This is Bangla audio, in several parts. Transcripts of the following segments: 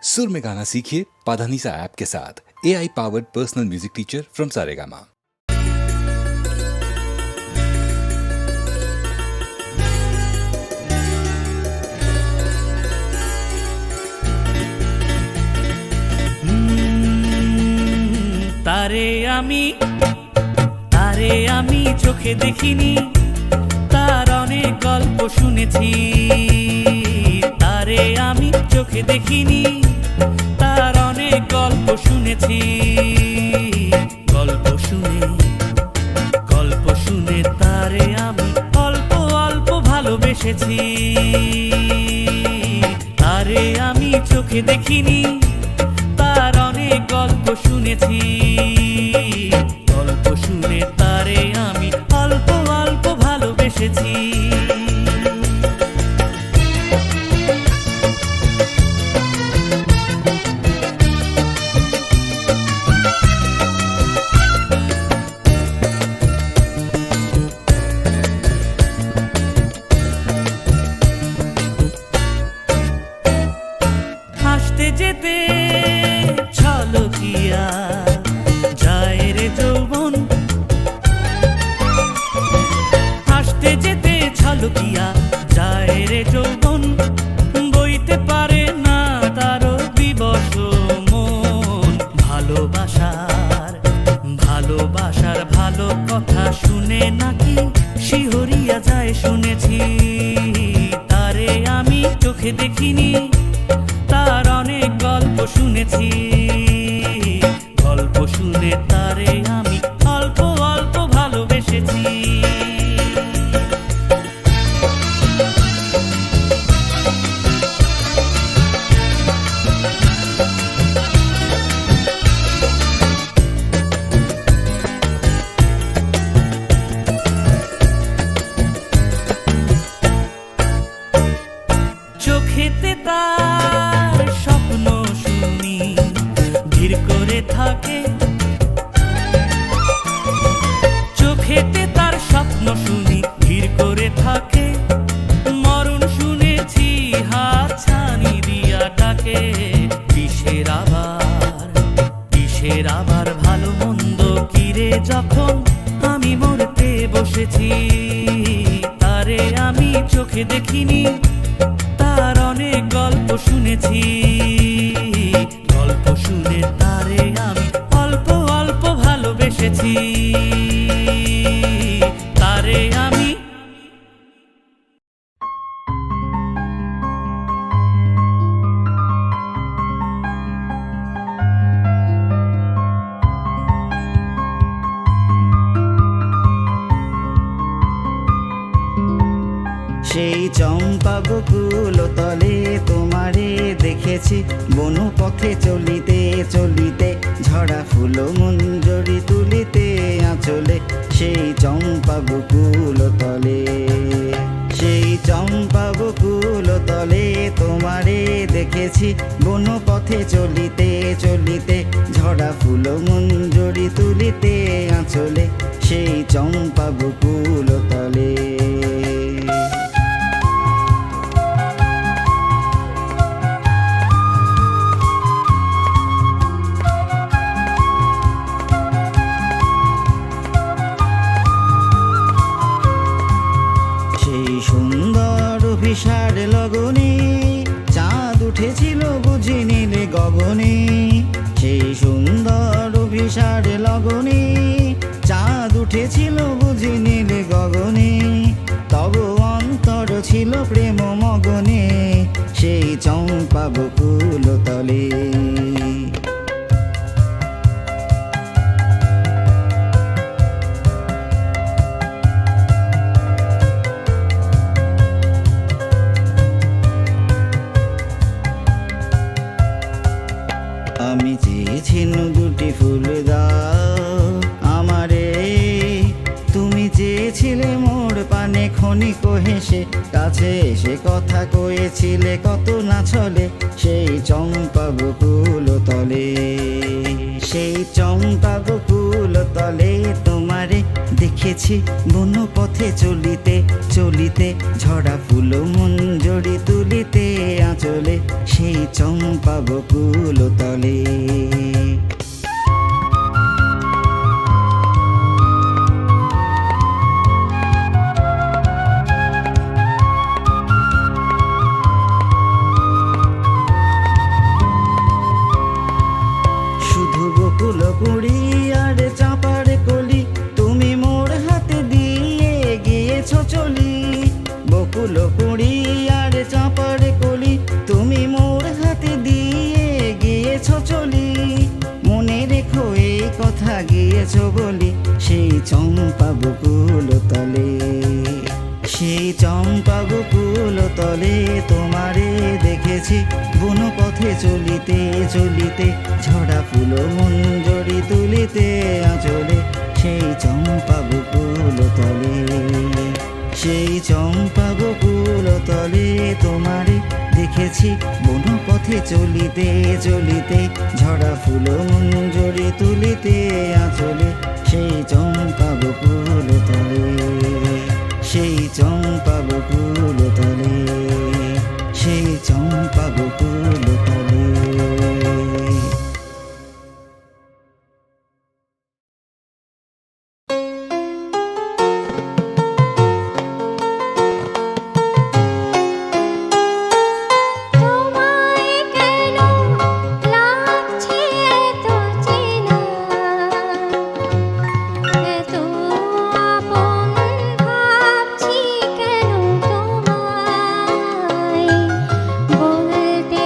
सुर में गाना सीखिए पाधानीसा ऐप के साथ। AI powered personal music teacher from Saregama. তারে আমি চোখে দেখিনি, তার অনেক গল্প শুনেছি। তারে আমি চোখে দেখিনি, তার অনেক গল্প শুনেছি। গল্প শুনে তারে আমি অল্প অল্প ভালোবেসেছি। তারে আমি চোখে দেখিনি, তার অনেক গল্প শুনেছি। গল্প শুনে তারে আমি অল্প অল্প ভালোবেসেছি। হাসতে যেতে ছলকিয়া যায় রে যৌবন, হাসতে যেতে ছলকিয়া যায় রে যৌবন। বইতে পারে না তারও বিবশ মন। ভালোবাসার ভালো কথা শুনে নাকি শিহরিয়া যায় শুনেছি। তারে আমি চোখে দেখিনি, তার অনেক গল্প শুনেছি। গল্প শুনে তারে আমি অল্প অল্প ভালোবেসেছি। চোখেতে তার স্বপ্ন শুনি ধীর করে থাকে। চোখেতে তার স্বপ্ন শুনি ধীর করে থাকে। মরণ শুনেছি হাত ছানি দিয়া ডাকে। বিষের আবার ভালো মন্দ কিরে যখন আমি মরতে বসেছি। তারে আমি চোখে দেখিনি, তার অনেক গল্প শুনেছি। গল্প শুনে তারে আমি অল্প অল্প ভালোবেসেছি। তারে আমি সেই চম্পা বকুল তলে তোমারে দেখেছি। বনু পথে চলিতে চলিতে ঝরা ফুল মঞ্জরি তুলিতে আঁচলে। সেই চম্পা বকুল তলে, সেই চম্পা বকুল তলে তোমারে দেখেছি। বনু পথে চলিতে চলিতে ঝরা ফুল মঞ্জরি তুলিতে আঁচলে। সেই চম্পা বকুল তলে। অভিসার লগনে চাঁদ উঠেছিল বুঝি নীল গগনে। সেই সুন্দর অভিসার লগনে চাঁদ উঠেছিল বুঝি নীল গগনে। তব অন্তর ছিল প্রেম মগনে। সেই চম্পা বকুল তলে। আমি চেয়েছিনু দুটি ফুল দাও আমারে। তুমি চেয়েছিলে মোর পানে ক্ষণিক হেসে। কাছে এসে কথা কয়েছিলে কত না ছলে। সেই চম্পা বকুল তলে, সেই চম্পা বকুল তলে তোমারে দেখি দেখেছি বন পথে চলিতে চলিতে ঝরা ফুল মঞ্জরি তুলিতে আঁচলে সেই চম্পা বকুল তলে। শুধু বকুল কুড়ি আর চাঁপার কলি তুমি মোর হাতে দিয়ে গিয়েছো চলি। বকুল কুড়ি আর চাঁপার কলি তুমি মোর হাতে দিয়ে গিয়েছো চলি। মনে রেখো এই কথা গিয়েছো বলি সেই চম্পা বকুল তলে। সেই চম্পা বকুল তলে তোমারে দেখেছি বন পথে চলিতে চলিতে ঝরা ফুল মঞ্জরি তুলিতে আঁচলে সেই চম্পা বকুল তলে। সেই চম্পা বকুল তলে তোমারে দেখেছি বন পথে চলিতে চলিতে ঝরা ফুল মঞ্জরি তুলিতে আঁচলে সেই চম্পা বকুল তলে। সেই চম্পা বকুল তলে। সেই চম্পা বকুল তলে। তোমায় কেন লাগছে এত চেনা, এত আপন ভাবছি কেন তোমায়, বলতে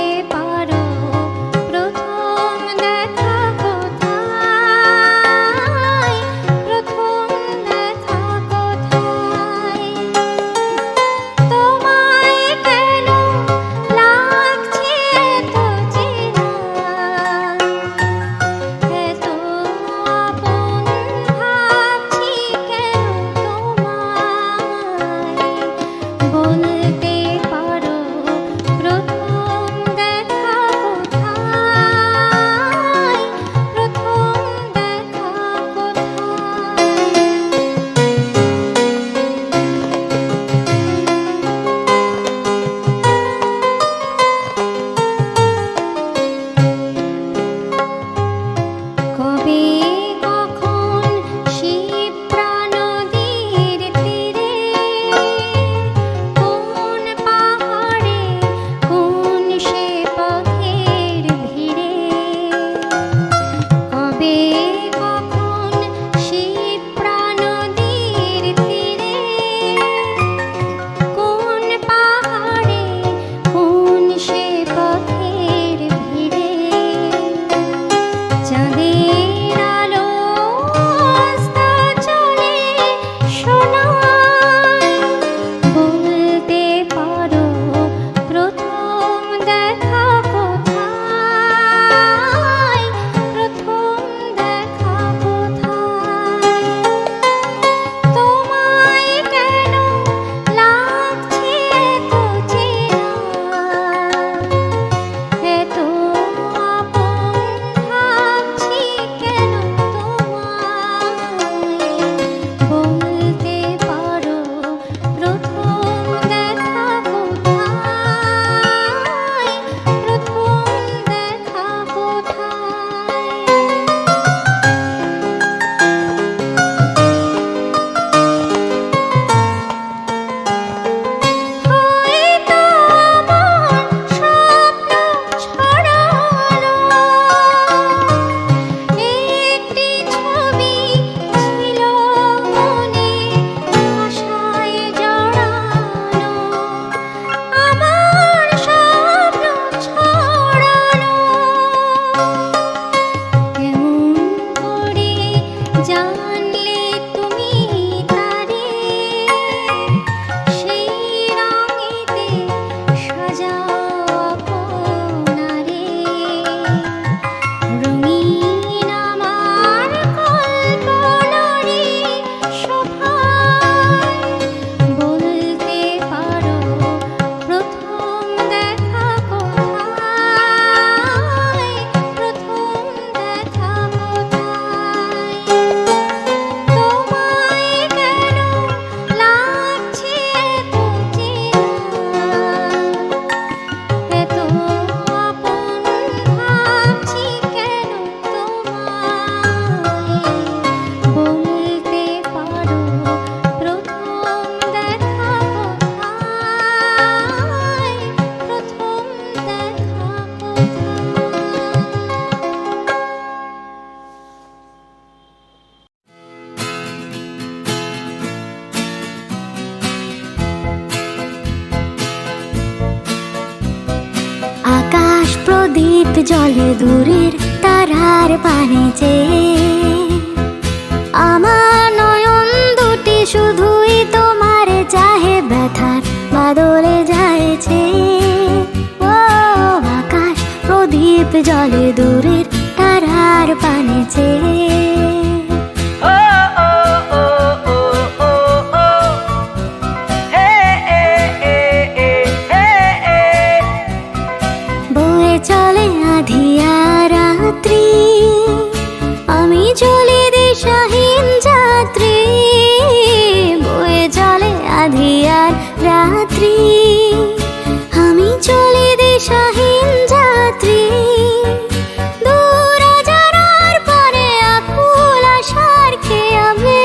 জলে দূরের তারার পানে চেয়ে আমার নয়ন দুটি শুধুই তোমার চাহে ব্যথার বাদলে যাইছে ও আকাশ প্রদীপ জলে দূরের তারার পানে চেয়ে বয়ে চলে আধিয়া রাত্রি আমি চলে দিশাহীন যাত্রী বয়ে চলে আধিয়ার রাত্রি আমি চলে দিশাহীন যাত্রী দূর জানার পরে আকুল আশার খেয়াবে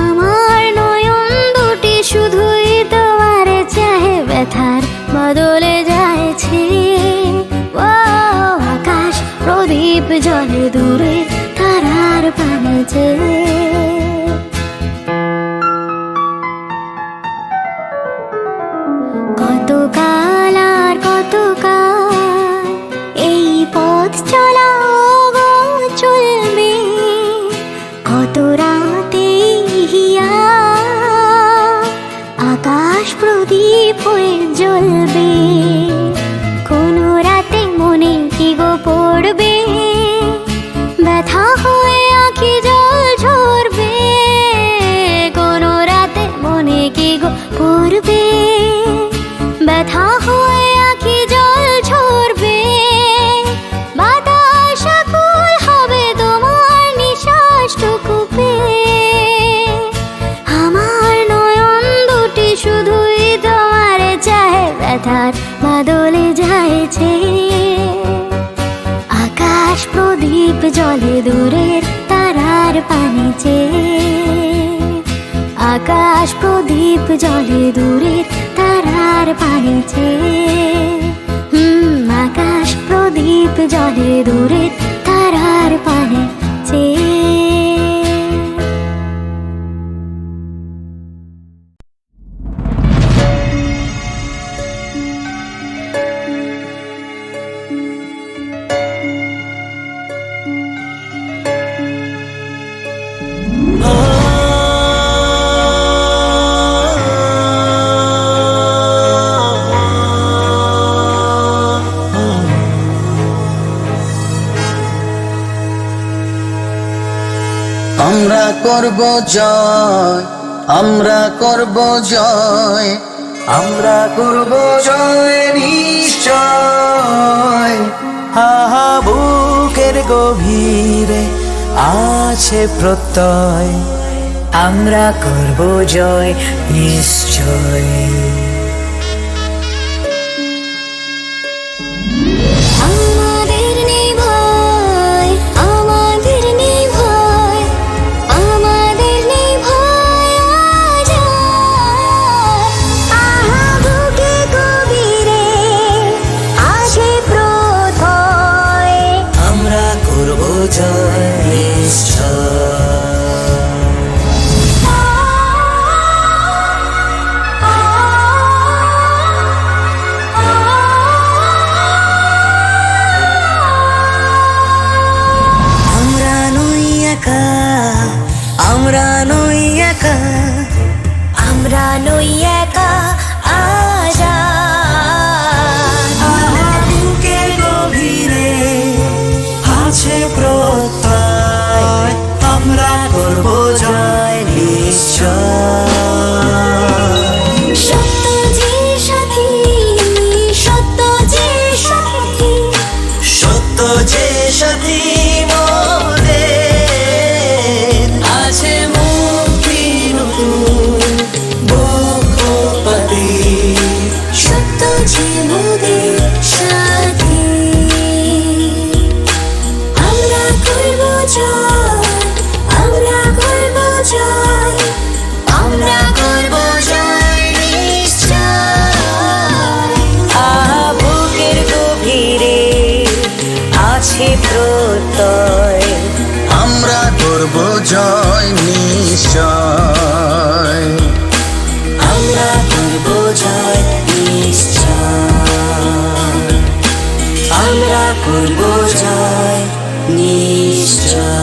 আমার নয়ন দুটি শুধুই তোমার চাহে ব্যথার বদলে যাইছে ও আকাশ প্রদীপ জলে দূরে তারার পানে চেয়ে কতকাল আর কতকাল এই পথ চলা গো চলবে কত রাতে হিয়া আকাশ প্রদীপ হয়ে জ্বলবে কোনো রাতে মনে কি গো পড়বে ব্যথা হয়ে আঁখি জল ঝরবে কোনো রাতে মনে কি গো পড়বে ব্যথা হয়ে আঁখি জল ঝরবে বাতাস আকুল হবে তোমার নিঃশ্বাসটুকু পেয়ে আমার নয়ন দুটি শুধুই তোমার চাহে ব্যথার বাদলে যাইছে আকাশ প্রদীপ জলে দূরের তারার পানে চেয়ে আকাশ প্রদীপ জলে দূরের তারার পানে চেয়ে আকাশ প্রদীপ জলে দূরের তারার পানে চেয়ে আমরা করব জয় আমরা করব জয় আমরা করব জয় নিশ্চয় আহা বুকের গভীরে আছে প্রত্যয় আমরা করব জয় নিশ্চয় আমাদের নেই ভয় আমাদের নেই ভয় আমাদের নেই ভয় আজ আহা বুকে গভীরে আছে প্রত্যয় আমরা করব জয় নিশ্চয় আমরা নই একা আমরা নই একা আমরা নই একা আজ বুকের গভীরে আছে প্রত্যয় আমরা করব জয় নিশ্চয় সত্য যে সাথী সত্য যে সাথী সত্য যে সাথী মোদের আছে মুক্তি নতুন বক্ষপতি সত্য যে মোদের সাথী আমরা করব জয় আমরা করব জয় আমরা করব জয় নিশ্চয় বুকের গভীরে আছে প্রত্যয় আমরা করব জয় নিশ্চয় আমরা করব জয় নিশ্চয় করব জয় নিশ্চয়।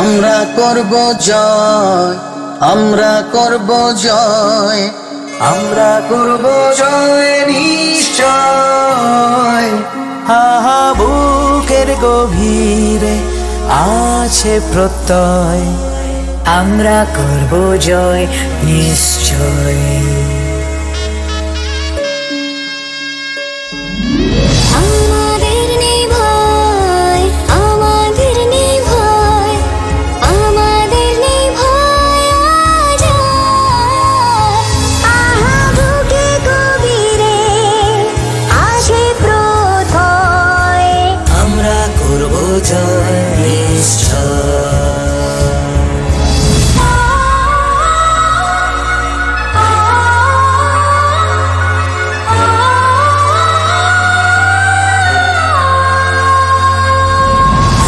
আমরা করব জয়, আমরা করব জয়, আমরা করব জয় নিশ্চয়। আহা বুকের গভীরে আছে প্রত্যয়, আমরা করব জয় নিশ্চয়। আমাদের নেই ভয়, আমাদের নেই ভয়, আমাদের নেই ভয় আজ আর। আহা বুকে গভীরে আছে প্রত্যয়, আমরা করব জয় নিশ্চয়।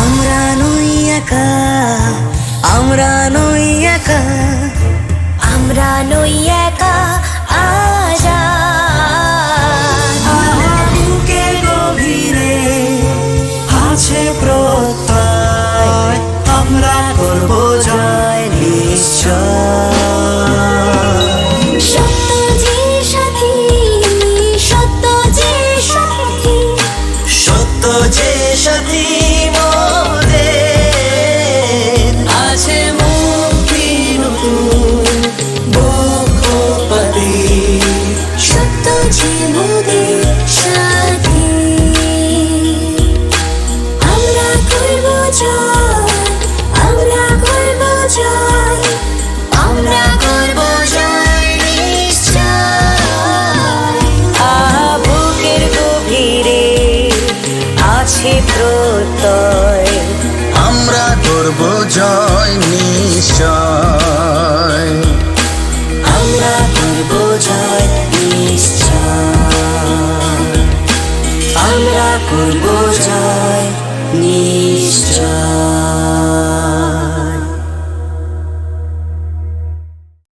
আমরা নই একা, আমরা নই একা, আমরা নই একা আজ আর। বুকের গভীরে আছে প্রত্যয়, আমরা করব জয় নিশ্চয়। সত্য যে সাথী, সত্য যে সাথী, সত্য যে সাথী মোদের, আছে মুক্তি নতুন বক্ষপতি। সত্য যে মোদের সাথী। আমরা করব জয়, আমরা করব জয়, আমরা করব জয় নিশ্চয়। আহা বুকের গভীরে আছে প্রত্যয়, আমরা করব জয় নিশ্চয়। আমরা করব জয় নিশ্চয়, আমরা করব জয় নিশ্চয়।